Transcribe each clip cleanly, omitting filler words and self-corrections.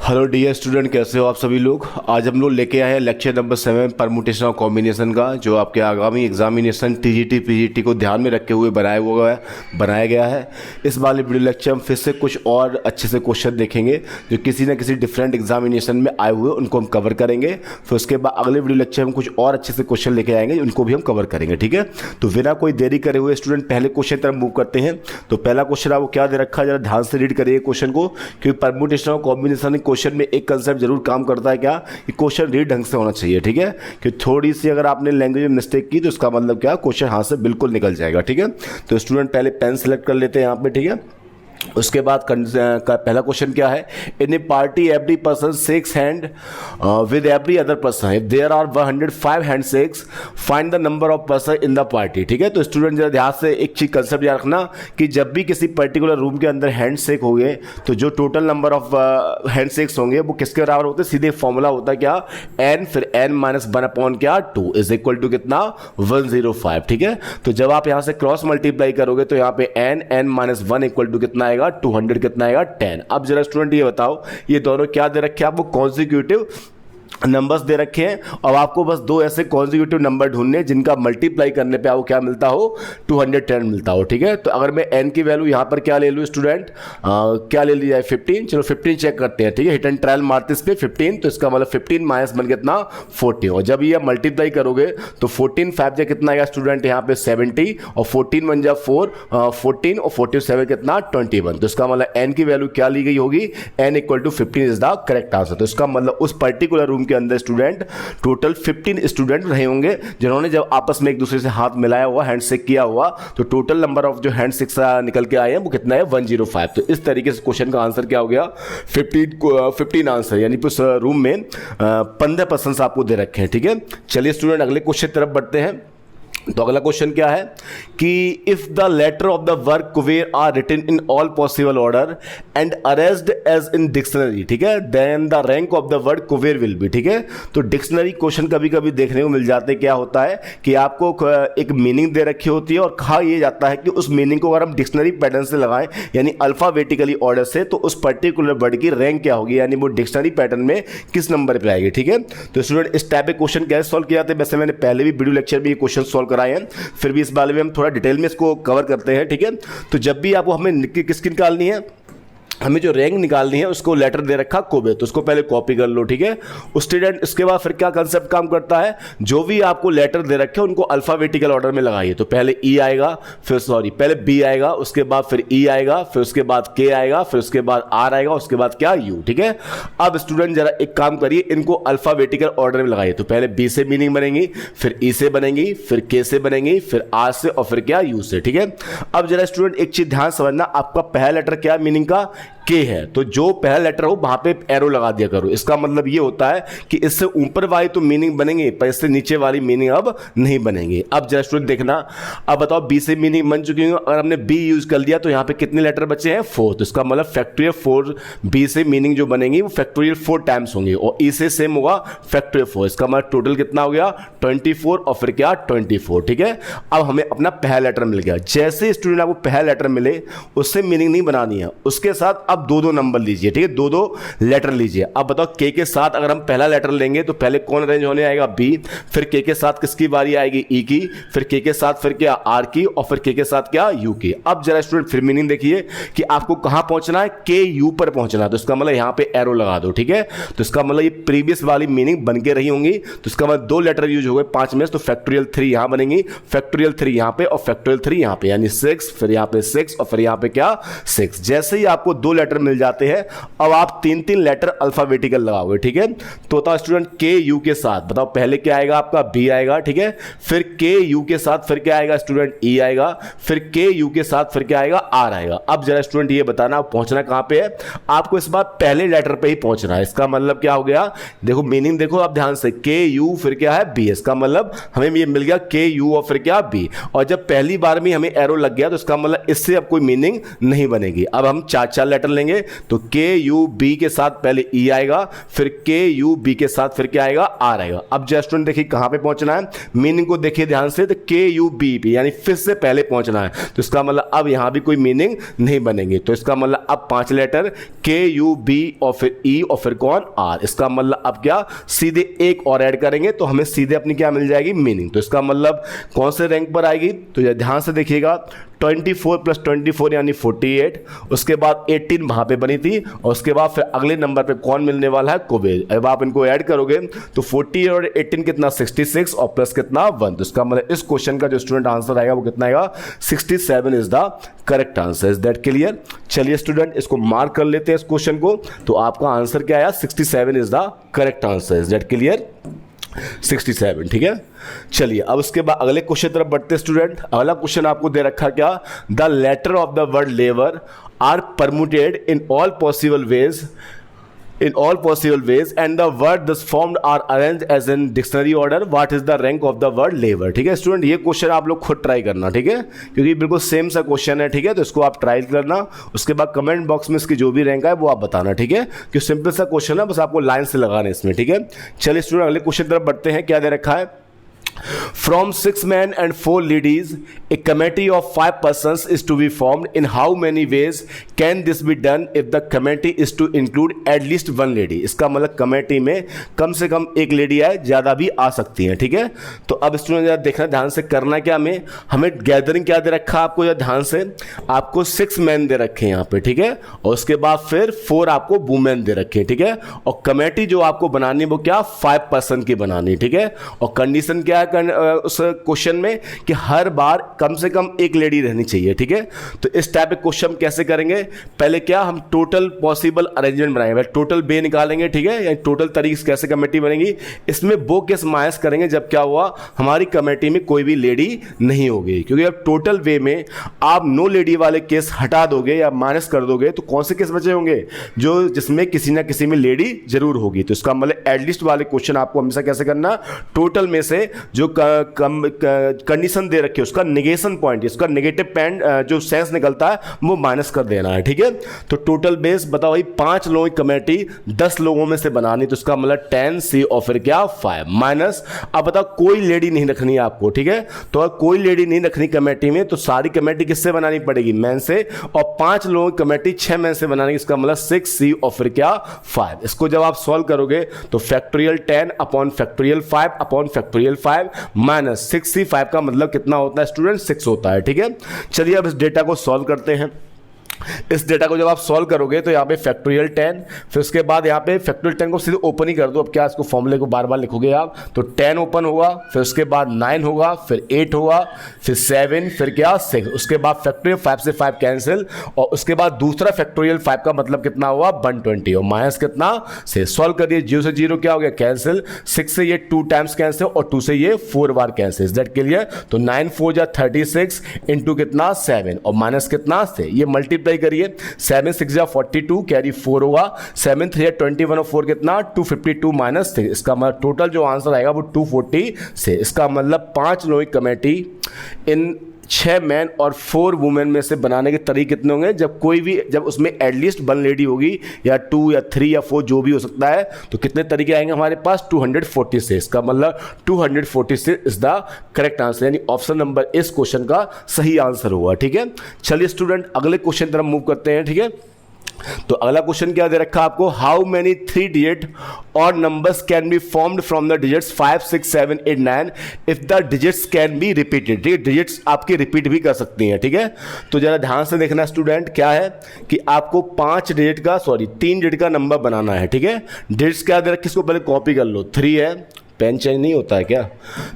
Hello dear student, कैसे हो आप सभी लोग। आज हम लोग लेके आए हैं लेक्चर नंबर 7 परमुटेशन और कॉम्बिनेशन का, जो आपके आगामी एग्जामिनेशन टीजीटी पीजीटी को ध्यान में रखे हुए बनाया गया है। इस वाले वीडियो लेक्चर हम फिर से कुछ और अच्छे से क्वेश्चन देखेंगे जो किसी न किसी डिफरेंट एग्जामिनेशन में आए हुए, उनको हम कवर करेंगे। फिर उसके बाद अगले वीडियो लेक्चर में कुछ और अच्छे से क्वेश्चन लेके आएंगे, उनको भी हम कवर करेंगे। ठीक है, तो बिना कोई देरी करे हुए स्टूडेंट पहले क्वेश्चन तरफ मूव करते हैं। तो पहला क्वेश्चन आपको क्या दे रखा है, जरा ध्यान से रीड करिए क्वेश्चन को, क्योंकि परमुटेशन और कॉम्बिनेशन क्वेश्चन में एक कंसेप्ट जरूर काम करता है, क्या कि क्वेश्चन रीड ढंग से होना चाहिए। ठीक है, कि थोड़ी सी अगर आपने लैंग्वेज में मिस्टेक की तो उसका मतलब क्या, क्वेश्चन हाथ से बिल्कुल निकल जाएगा। ठीक है, तो स्टूडेंट पहले पेन सेलेक्ट कर लेते हैं यहाँ पे। ठीक है, उसके बाद पहला क्वेश्चन क्या है, in a party every person shakes hand with every other person, if there are 105 handshakes find the number of person in the party. ठीक है, तो स्टूडेंट जरा ध्यान से एक चीज कंसेप्ट याद रखना कि जब भी किसी पर्टिकुलर रूम के अंदर हैंडशेक होंगे तो जो टोटल नंबर ऑफ हैंडशेक्स होंगे वो किसके बराबर होते हैं, सीधे फॉर्मूला होता है क्या, n फिर n - 1 अपॉन क्या 2 इज इक्वल टू कितना 105। ठीक है, तो जब आप यहां से क्रॉस मल्टीप्लाई करोगे तो यहां पे n - 1 इक्वल टू कितना आएगा 200, कितना आएगा 10। अब जरा स्टूडेंट ये बताओ, ये दोनों क्या दे रखे हैं आपको, कॉन्जिक्यूटिव नंबर्स दे रखे हैं, और आपको बस दो ऐसे कॉन्जिक्यूटिव नंबर ढूंढने जिनका मल्टीप्लाई करने पे आपको क्या मिलता हो, 210 मिलता हो। ठीक है, तो अगर मैं n की वैल्यू यहां पर क्या ले लूँ स्टूडेंट, क्या ले ली जाए 15, चलो 15 चेक करते हैं। ठीक है, हिट एंड ट्रायल मारते इस पे 15, तो इसका मतलब 15 - 1 कितना 40, और जब ये मल्टीप्लाई करोगे तो 14 5 जा कितना आएगा स्टूडेंट यहाँ पे 70, और 14 1 जा 4 14, और 47 कितना 21, तो इसका मतलब n की वैल्यू क्या ली गई होगी, n = 15 is the correct answer. तो इसका मतलब उस पर्टिकुलर रूम के अंदर स्टूडेंट टोटल 15 स्टूडेंट रहे होंगे जिन्होंने जब आपस में एक दूसरे से हाथ मिलाया हुआ, हैंडशेक किया हुआ, तो टोटल नंबर ऑफ जो हैंडशेक्स निकल के आए हैं वो कितना है 105। तो इस तरीके से क्वेश्चन का आंसर क्या हो गया 15 आंसर, यानी उस रूम में 15 पर्सन आपको दे रखे हैं। ठीक है, चलिए स्टूडेंट अगले क्वेश्चन तरफ बढ़ते हैं। तो अगला क्वेश्चन क्या है कि if the letter of the work कुवेर are written in all possible order and arranged as in dictionary, ठीक है, then the rank of the word कुवेर विल बी। ठीक है, तो डिक्शनरी क्वेश्चन कभी कभी देखने को मिल जाते हैं। क्या होता है कि आपको एक मीनिंग दे रखी होती है और कहा यह जाता है कि उस मीनिंग को अगर हम डिक्शनरी पैटर्न से लगाएं, यानी अल्फाबेटिकली ऑर्डर से, तो उस पर्टिकुलर वर्ड की रैंक क्या होगी, यानी वो डिक्शनरी पैटर्न में किस नंबर पर आएगी। ठीक है, तो स्टूडेंट इस टाइप के क्वेश्चन कैसे सॉल्व किया जाते हैं, वैसे मैंने पहले भी वीडियो लेक्चर में ये क्वेश्चन सॉल्व कराए हैं, फिर भी इस बारे में हम थोड़ा डिटेल में इसको कवर करते हैं। ठीक है, तो जब भी आपको हमें किसकी निकालनी है, हमें जो रैंक निकालनी है उसको लेटर दे रखा कोबे, तो उसको पहले कॉपी कर लो। ठीक है, स्टूडेंट इसके बाद फिर क्या कंसेप्ट काम करता है, जो भी आपको लेटर दे रखे उनको अल्फाबेटिकल ऑर्डर में लगाइए। तो पहले ई आएगा, पहले बी आएगा, उसके बाद फिर ई आएगा, फिर उसके बाद के आएगा, फिर उसके बाद आर आएगा, उसके बाद क्या यू। ठीक है, अब स्टूडेंट जरा एक काम करिए, इनको अल्फाबेटिकल ऑर्डर में लगाइए। तो पहले बी से मीनिंग बनेगी, फिर ई से बनेगी, फिर के से बनेगी, फिर आर से, और फिर क्या यू से। ठीक है, अब जरा स्टूडेंट एक चीज ध्यान समझना, आपका पहला लेटर क्या मीनिंग का के है, तो जो पहला लेटर हो वहां पे एरो लगा दिया करो। इसका मतलब ये होता है कि इससे ऊपर वाली तो मीनिंग बनेंगे, पर इससे नीचे वाली मीनिंग अब नहीं बनेंगे। अब जरा स्टूडेंट देखना, अब बताओ बी से मीनिंग बन चुकी है, अगर हमने बी यूज कर लिया तो यहां पे कितने लेटर बचे हैं 4, तो इसका मतलब फैक्टोरियल 4, बी से मीनिंग जो बनेंगी वो फैक्टोरियल 4 टाइम्स होंगे, और ई से सेम होगा फैक्टोरियल 4, इसका मतलब टोटल कितना हो गया 24, और फिर क्या 24। ठीक है, अब हमें अपना पहला लेटर मिल गया। जैसे स्टूडेंट आपको पहला लेटर मिले उससे मीनिंग नहीं बनानी है, उसके साथ अब दो नंबर लीजिए। ठीक है, दो लेटर लीजिए। अब बताओ के साथ अगर हम पहला लेटर लेंगे तो पहले कौन अरेंज होने आएगा, बी, फिर के साथ किसकी बारी आएगी, ई की, फिर के साथ फिर क्या आर की, और फिर के साथ क्या यू की। अब जरा स्टूडेंट फिर मीनिंग देखिए कि आपको कहां पहुंचना है, के यू पर पहुंचना है, तो इसका मतलब यहां पे एरो लगा दो। ठीक है, तो इसका मतलब ये प्रीवियस वाली मीनिंग बन के रही होंगी, तो इसका मतलब 2 लेटर यूज हो गए 5 में, तो फैक्टोरियल 3 यहां बनेंगी, फैक्टोरियल 3 यहां पे, और फैक्टोरियल 3 यहां पे, यानी 6, फिर यहां पे 6, और फिर यहां पे क्या 6। जैसे ही आपको 2 लेटर मिल जाते हैं, अब आप 3 लेटर अल्फाबेटिकल लगाओगे। ठीक है, तो बताओ स्टूडेंट के यू के साथ, बताओ पहले क्या आएगा आपका बी आएगा। ठीक है, फिर के यू के साथ फिर क्या आएगा स्टूडेंट ई आएगा, फिर के यू के साथ फिर क्या आएगा आर आएगा। अब जरा स्टूडेंट ये बताना पहुंचना कहां पे है, आपको इस बार पहले लेटर पे ही पहुंचना है। इसका मतलब क्या हो गया, देखो मीनिंग देखो आप ध्यान से, के यू फिर क्या है बी, इसका मतलब हमें ये मिल गया के यू और फिर क्या बी, और जब पहली बार में हमें एरो लग गया तो इसका मतलब इससे अब कोई मीनिंग नहीं बनेगी। अब हम 4 लेटर लेंगे तो के यू बी के साथ पहले ई आएगा, फिर के यू बी के साथ फिर क्या आएगा, आर आएगा। अब जो स्टूडेंट देखिए कहां पे पहुंचना है, मीनिंग को देखिए ध्यान से, तो के यू बी पे यानी फिर से पहले पहुंचना है, तो इसका मतलब अब यहां भी कोई मीनिंग नहीं बनेंगे। तो इसका मतलब अब 5 लेटर के यू बी और फिर ई और फिर कौन, आर। इसका मतलब अब क्या, सीधे एक और ऐड करेंगे तो हमें सीधे अपनी क्या मिल जाएगी, मीनिंग। तो इसका मतलब कौन से रैंक पर आएगी, तो ध्यान से देखिएगा 24 + 24 यानी 48, उसके बाद 18 वहां पे बनी थी, और उसके बाद फिर अगले नंबर पे कौन मिलने वाला है, कुबेर। अब आप इनको ऐड करोगे तो 40 और 18 कितना, 66 और प्लस कितना, 1। तो इसका मतलब इस क्वेश्चन का जो स्टूडेंट आंसर आएगा वो कितना आएगा, 67 is the correct answer. Is that clear? चलिए स्टूडेंट इसको मार्क कर लेते हैं इस क्वेश्चन को, तो आपका आंसर क्या आया, 67 is the correct answer. Is that clear? 67, ठीक है। चलिए अब उसके बाद अगले क्वेश्चन तरफ बढ़ते स्टूडेंट। अगला क्वेश्चन आपको दे रखा क्या, the letter of the word labour are permuted in all possible ways and the word thus formed are arranged as in dictionary order. What is the rank of the word labor? ठीक है student, ये question आप लोग खुद try करना, ठीक है, क्योंकि बिल्कुल सेम सा क्वेश्चन है, ठीक है। तो इसको आप ट्राई करना, उसके बाद कमेंट बॉक्स में इसकी जो भी रैंक है वो आप बताना, ठीक है, क्योंकि सिंपल सा क्वेश्चन है, बस आपको लाइन से लगाना है इसमें, ठीक है। चलिए स्टूडेंट अगले क्वेश्चन तरफ बढ़ते हैं। क्या दे रखा है, From 6 men and 4 ladies, a committee of 5 persons is to be formed. In how many ways can this be done if the committee is to include at least 1 lady? इसका मतलब committee में कम से कम एक लेडी आए, ज़्यादा भी आ सकती हैं, ठीक है। तो अब स्टूडेंट देखना ध्यान से, करना क्या, हमें गैदरिंग क्या दे रखा आपको, या ध्यान से आपको 6 मैन दे रखे हैं यहाँ पे, ठीक है, और उसके बाद फिर 4 आपको वुमेन दे रखे हैं, ठीक है, और कमेटी जो आपको बनानी है वो क्या, 5 पर्सन की बनानी, ठीक है। और कंडीशन क्या है उस क्वेश्चन में कि हर बार कम से कम एक लेडी रहनी चाहिए, ठीक है। तो इस टाइप के क्वेश्चन कैसे करेंगे, पहले क्या हम टोटल पॉसिबल अरेंजमेंट बनाएंगे, टोटल बे निकालेंगे, ठीक है, यानी टोटल तरीके से कैसे कमेटी बनेगी। इसमें वो केस माइनस करेंगे जब क्या हुआ, हमारी कमेटी में कोई भी लेडी नहीं होगी, क्योंकि अब टोटल वे में आप नो लेडी वाले केस हटा दोगे या माइनस कर दोगे तो कौन से केस बचे होंगे, जो जिसमें किसी ना किसी में लेडी जरूर होगी। तो इसका मतलब एटलीस्ट वाले क्वेश्चन आपको हमेशा कैसे करना, टोटल में से जो कंडीशन दे रखी है उसका नेगेशन पॉइंट, इसका नेगेटिव पॉइंट जो सेंस निकलता है वो माइनस कर देना है, ठीक है। तो टोटल बेस बताओ भाई, 5 लोगों की कमेटी 10 लोगों में से बनानी, तो इसका मतलब 10 सी और फिर क्या 5 माइनस। अब बताओ कोई लेडी नहीं रखनी है आपको, ठीक है, तो अगर कोई लेडी नहीं रखनी कमेटी में तो सारी कमेटी किससे बनानी पड़ेगी, मैन से, और 5 लोगों की कमेटी 6 मैन से बनानी, इसका मतलब 6 सी और फिर क्या 5। इसको जब आप सॉल्व करोगे तो factorial 10 upon factorial 5 upon factorial 5 minus 6c5 का मतलब कितना होता है स्टूडेंट, 6 होता है, ठीक है। चलिए अब इस डेटा को सॉल्व करते हैं। इस डेटा को जब आप सॉल्व करोगे तो यहाँ पे फैक्टोरियल 10, फिर उसके बाद यहाँ पे फैक्टोरियल 10 को सीधे ओपन ही कर दो। अब क्या इसको फॉर्मूले को बार बार लिखोगे आप, तो 10 ओपन होगा, फिर उसके बाद 9 होगा, फिर 8 होगा, फिर 7, फिर क्या 6, उसके बाद फैक्टोरियल 5 से 5 कैंसिल, और उसके बाद दूसरा फैक्टोरियल 5 का मतलब कितना हुआ 120, और माइनस कितना से सॉल्व कर दिए, 0 से 0 क्या हो गया कैंसिल, 6 से ये 2 टाइम्स कैंसिल और 2 से ये 4 बार कैंसिल, दैट क्लियर। तो 9 4 जा 36 इंटू कितना 7 और माइनस कितना से ये मल्टीप्लाई करिए, 7 6 जा 42 कैरी 4 होगा, 7 3 21 और 4 कितना 252 माइनस 3, इसका मतलब टोटल जो आंसर आएगा वो 240 से। इसका मतलब 5 लोगों की कमेटी इन 6 मैन और 4 वुमेन में से बनाने के तरीके कितने होंगे, जब कोई भी जब उसमें एटलीस्ट 1 लेडी होगी या 2 या 3 या 4 जो भी हो सकता है, तो कितने तरीके आएंगे हमारे पास 240 से। इसका मतलब 246 इज द करेक्ट आंसर, यानी ऑप्शन नंबर इस क्वेश्चन का सही आंसर हुआ, ठीक है। चलिए स्टूडेंट अगले क्वेश्चन तरफ मूव करते हैं, ठीक है। तो अगला क्वेश्चन क्या दे रखा आपको, हाउ मेनी 3 डिजिट और numbers can be formed from the digits 5 6 7 8 9 if the digits can be repeated, ठीक है, डिजिट्स आपके रिपीट भी कर सकती हैं, ठीक है। तो जरा ध्यान से देखना स्टूडेंट, क्या है कि आपको 3 डिजिट का नंबर बनाना है, ठीक है। डिजिट्स क्या दे रखे, इसको पहले कॉपी कर लो, 3 है, पेन चेंज नहीं होता है क्या,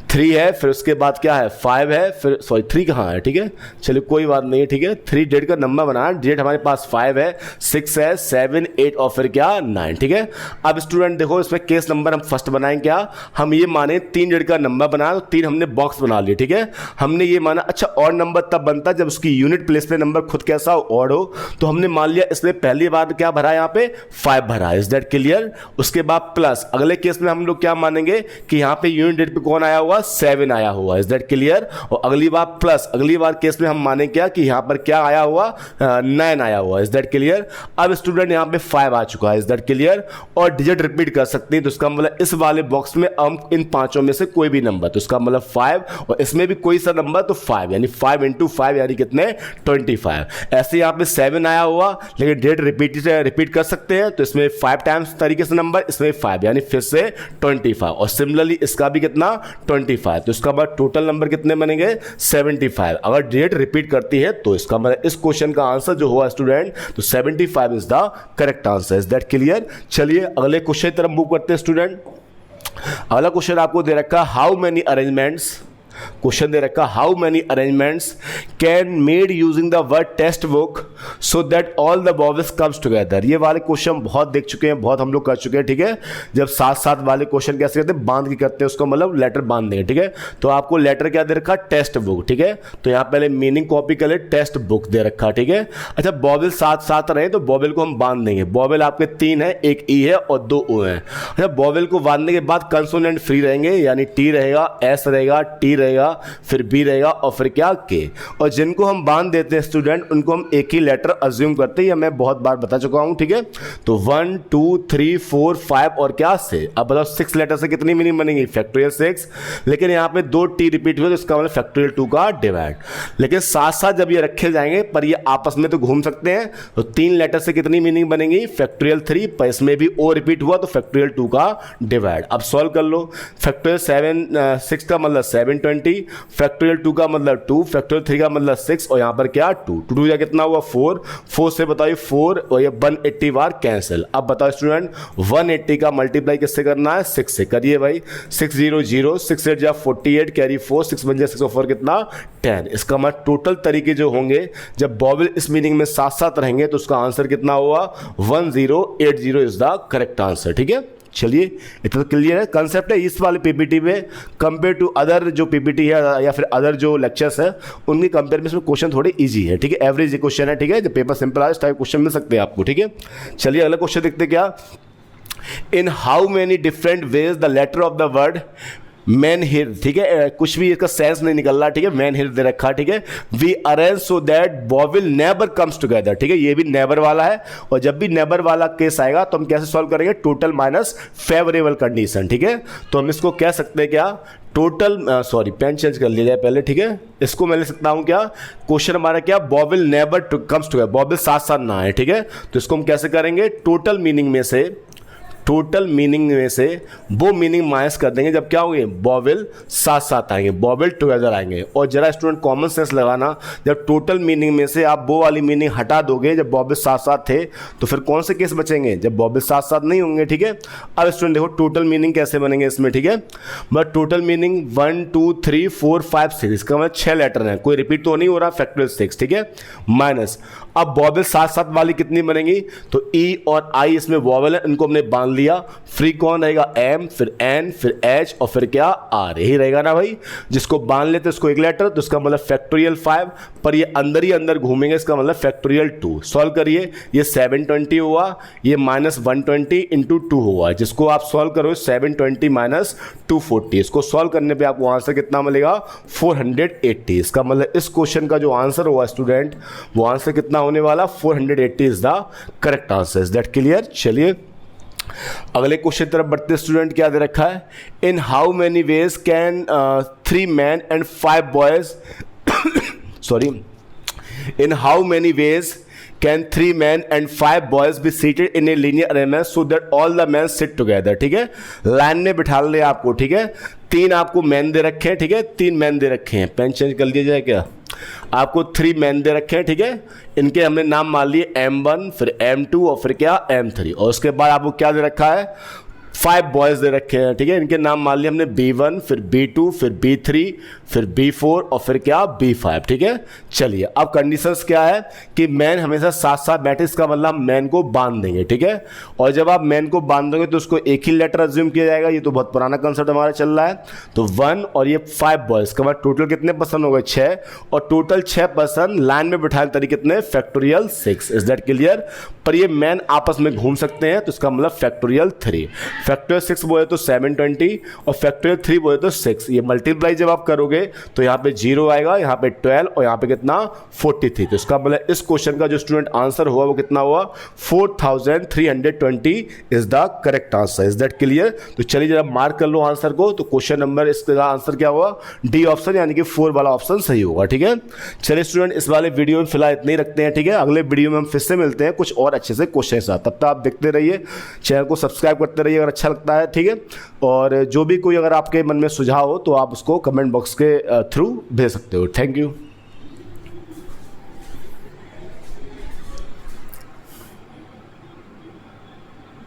3 है, फिर उसके बाद क्या है 5 है, फिर 3 कहाँ है, ठीक है, चलिए कोई बात नहीं है, ठीक है। 3 डिजिट का नंबर बनाना, डिजिट हमारे पास 5 है, 6 है, 7 8 और फिर क्या 9, ठीक है। अब स्टूडेंट देखो इसमें केस नंबर हम फर्स्ट बनाएंगे, क्या हम ये माने 3 डिजिट का नंबर बनाया, तो 3 हमने बॉक्स बना लिए, ठीक है। हमने ये माना अच्छा और नंबर तब बनता जब उसकी यूनिट प्लेस पे नंबर खुद कैसा हो, ऑड हो, तो हमने मान लिया इसमें पहली बार क्या भरा, यहाँ पे 5 भरा, इज दैट क्लियर। उसके बाद प्लस अगले केस में हम लोग क्या मानेंगे कि यहाँ पे यूनिट डेट पे कौन आया हुआ, 7 आया हुआ। Is that clear? और अगली बार प्लस, अगली बार केस में हम माने क्या कि यहाँ पर क्या आया हुआ, 9 आया हुआ। Is that clear? अब स्टूडेंट यहाँ पे 5 आ चुका है। Is that clear? और डिजिट रिपीट कर सकते हैं, तो इसका मतलब इस वाले बॉक्स में हम इन पांचों में से कोई भी नंबर, तो इसका मतलब 5, और इसमें भी कोई सा नंबर तो 5, यानी 5 × 5 यानी कितने, 25। ऐसे यहाँ पे 7 आया हुआ, लेकिन डेट रिपीट कर सकते हैं, तो इसमें 5 टाइम्स तरीके से नंबर, इसमें 5 यानी फिर से 25, और सिमिलरली इसका भी कितना, 25। तो इसका मतलब टोटल नंबर कितने बनेंगे, 75। अगर डेट रिपीट करती है तो इसका मतलब इस क्वेश्चन का आंसर जो हुआ स्टूडेंट, तो 75 is the correct answer. Is that clear? चलिए अगले क्वेश्चन की तरफ मूव करते हैं स्टूडेंट। अगला क्वेश्चन आपको दे रखा, हाउ मेनी अरेंजमेंट्स, क्वेश्चन दे रखा, how many arrangements can made using the word text book so that all the vowels comes together. ये वाले क्वेश्चन बहुत देख चुके हैं, बहुत हम लोग कर चुके हैं, ठीक है। जब साथ साथ वाले क्वेश्चन कैसे करते हैं, बांध के करते हैं, उसका मतलब लेटर बांध देंगे, ठीक है। तो आपको लेटर क्या दे रखा, टेक्स्ट बुक, ठीक है। तो यहाँ पहले मीनिंग कॉपी कर ले, टेक्स्ट बुक दे रखा, ठीक है। अच्छा, वॉवेल साथ साथ रहे तो वॉवेल को हम बांध देंगे। वॉवेल आपके 3 है, एक ई है और 2 ओ है। अच्छा, वॉवेल को बांधने के बाद कंसोनेंट फ्री रहेंगे, यानी टी रहेगा, एस रहेगा, टी रहेगा, फिर बी रहेगा और फिर क्या, के। और जिनको हम बांध देते हैं स्टूडेंट, उनको हम एक ही लेटर अज्यूम करते हैं, या मैं बहुत बार बता चुका हूं, ठीक है। तो 1 2 3 4 5 और क्या से, अब बताओ 6 लेटर से कितनी मीनिंग बनेगी, फैक्टोरियल 6। लेकिन यहाँ पे 2 टी रिपीट हुए तो इसका मतलब फैक्टोरियल 2 का डिवाइड। लेकिन साथ साथ जब ये रखे जाएंगे पर ये आपस में तो घूम सकते हैं, तो 3 लेटर से कितनी मीनिंग बनेगी, फैक्टोरियल 3, पर इसमें भी ओ रिपीट हुआ तो फैक्टोरियल 2 का डिवाइड। अब सॉल्व कर लो। फैक्टोरियल 6 का मतलब 720, फैक्टोरियल 2 का मतलब 2, फैक्टोरियल 3 का मतलब 6, और यहाँ पर क्या 2 2 या कितना हुआ 4 से बताइए 4, और ये 180 बार कैंसिल। अब बताओ स्टूडेंट 180 का मल्टीप्लाई किससे करना है, 6 से करिए भाई। 6 0 0, 6 8 जा 48, कैरी 4, 6 बन जाए 6 और 4 कितना 10। इसका मतलब टोटल तरीके जो होंगे जब वॉवेल इस मीनिंग में साथ साथ रहेंगे तो उसका आंसर कितना हुआ, 1080 इज द करेक्ट आंसर, ठीक है। चलिए इतना तो क्लियर है, कंसेप्ट है इस वाले पीपीटी में कंपेयर टू अदर जो पीपीटी है या फिर अदर जो लेक्चर्स है उनके कंपेयर में इसमें क्वेश्चन थोड़े इजी है, ठीक है। एवरेज क्वेश्चन है, ठीक है। जब पेपर सिंपल आए इस टाइप क्वेश्चन मिल सकते हैं आपको, ठीक है। चलिए अगला क्वेश्चन देखते क्या, in how many different ways the letter of the word man here, ठीक है। कुछ भी इसका सेंस नहीं निकल रहा, ठीक है। मैन हियर दे रखा, ठीक है। We arrange so that vowel never comes together, ठीक है। ये भी नेवर वाला है, और जब भी नेवर वाला केस आएगा तो हम कैसे सॉल्व करेंगे, टोटल माइनस फेवरेबल कंडीशन, ठीक है। तो हम इसको कह सकते हैं क्या, टोटल, सॉरी पेन चेंज कर लिया जाए पहले, ठीक है। इसको मैं ले सकता हूं क्या, क्वेश्चन हमारा क्या, vowel never comes together, vowel साथ साथ ना आए, ठीक है। तो इसको हम कैसे करेंगे, टोटल मीनिंग में से वो मीनिंग माइनस कर देंगे जब क्या होंगे, वॉवेल साथ साथ आएंगे, वॉवेल टुगेदर आएंगे। और जरा स्टूडेंट कॉमन सेंस लगाना, जब टोटल मीनिंग में से आप वो वाली मीनिंग हटा दोगे जब वॉवेल साथ साथ थे, तो फिर कौन से केस बचेंगे, जब वॉवेल साथ साथ नहीं होंगे, ठीक है। अब स्टूडेंट देखो टोटल मीनिंग कैसे बनेंगे इसमें, ठीक है। बट टोटल मीनिंग 1 2 3 4 5 6, इसका मतलब 6 लेटर है, कोई रिपीट तो नहीं हो रहा, फैक्टोरियल 6, ठीक है, माइनस। अब वॉवेल साथ साथ वाली कितनी बनेंगी, तो ई और आई इसमें वॉवेल है, इनको हमने बांध लिया। फ्री कौन रहेगा, एम, फिर एन, फिर एच और फिर क्या, आर, यही रहेगा ना भाई। जिसको बांध लेते उसको एक लेटर, तो इसका मतलब फैक्टोरियल 5, पर ये अंदर ही अंदर घूमेंगे, इसका मतलब फैक्टोरियल 2। सॉल्व करिए, ये 720 हुआ, ये माइनस 120 इंटू 2 हुआ, जिसको आप सॉल्व करो 720 माइनस 240, इसको सॉल्व करने पे आपको आंसर कितना मिलेगा, 480। इसका मतलब इस क्वेश्चन का जो आंसर हुआ स्टूडेंट, वो आंसर कितना होने वाला, 480 is the correct answer. Is that clear? चलिए अगले क्वेश्चन तरफ बढ़ते स्टूडेंट, क्या दे रखा है, इन how many ways can 3 men and 5 boys sorry, in how many ways can 3 men and 5 boys be seated in a linear arrangement so that all the men sit together, ठीक है। Line में बिठा ले आपको, ठीक है। 3 आपको मैन दे रखे हैं, ठीक है, 3 मैन दे रखे हैं, पेन चेंज कर दिया जाए क्या, आपको 3 मैन दे रखे हैं, ठीक है। इनके हमने नाम मान लिए M1, फिर M2 और फिर क्या M3, और उसके बाद आपको क्या दे रखा है, 5 बॉयज दे रखे हैं, ठीक है। इनके नाम मान लिए हमने B1, फिर B2, फिर B3, फिर B4 और फिर क्या B5, ठीक है। चलिए अब कंडीशंस क्या है कि मैन हमेशा साथ साथ बैठे, इसका मतलब मैन को बांध देंगे, ठीक है। और जब आप मैन को बांधोगे तो उसको एक ही लेटर अज्यूम किया जाएगा, ये तो बहुत पुराना कंसेप्ट हमारा चल रहा है। तो 1 और ये 5 बॉयज का मतलब टोटल कितने पर्सन हो गए, 6, और टोटल 6 पर्सन लाइन में बिठाए तरीके कितने, फैक्टोरियल 6। Is that clear? पर ये मैन आपस में घूम सकते हैं, तो इसका मतलब फैक्टोरियल 3। फैक्टोरियल 6 बोले तो 720 और फैक्टोरियल 3 बोले तो 6। ये मल्टीप्लाई जब आप करोगे तो यहाँ पे 0 आएगा, यहाँ पे 12 और यहाँ पे कितना 43। तो इसका मतलब इस क्वेश्चन का जो स्टूडेंट आंसर हुआ वो कितना हुआ 4320 is the correct answer. Is that clear? तो चलिए जरा मार्क कर लो आंसर को। तो क्वेश्चन नंबर इसका आंसर क्या हुआ डी ऑप्शन, यानी कि 4 वाला ऑप्शन सही होगा। ठीक है, चलिए स्टूडेंट इस वाले वीडियो में फिलहाल इतने ही रखते हैं। ठीक है, अगले वीडियो में हम फिर से मिलते हैं कुछ और अच्छे से क्वेश्चन के साथ। तब तक आप देखते रहिए, चैनल को सब्सक्राइब करते रहिए अगर अच्छा लगता है। ठीक है, और जो भी कोई अगर आपके मन में सुझाव हो तो आप उसको कमेंट बॉक्स के थ्रू भेज सकते हो। Thank you.